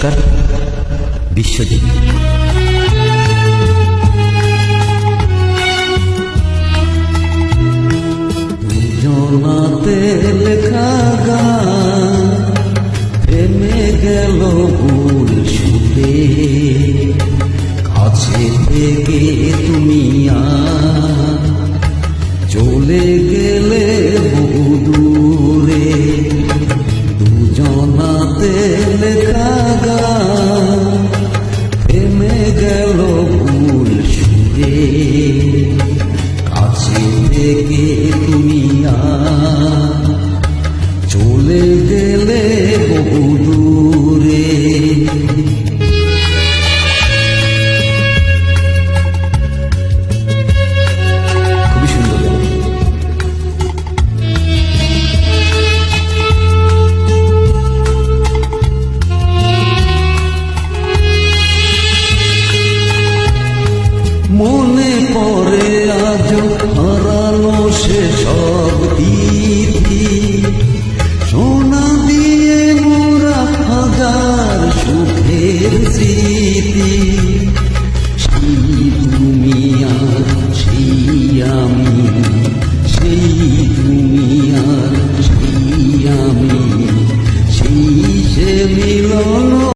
নমস্কার। বিশ্বজিৎ। জনাতে লেখা গান থেমে গেল ভুল সুরে, কাছে থেকে তুমি চলে গেলে বহু দূরে। দুজনাতে লেখা গান থেমে গেল ভুল সুরে, কাছে থেকে তুমি চলে গেলে বহু দূরে। খুবই সুন্দর। মনে পড়ে আজ হারানো সে সব দিদি, সোনা দিয়ে মোরা হাজার সুখের স্মৃতি। সেই তুমি আর সেই আমি, সেই তুমি আর সেই আমি, সেই সে মিলন।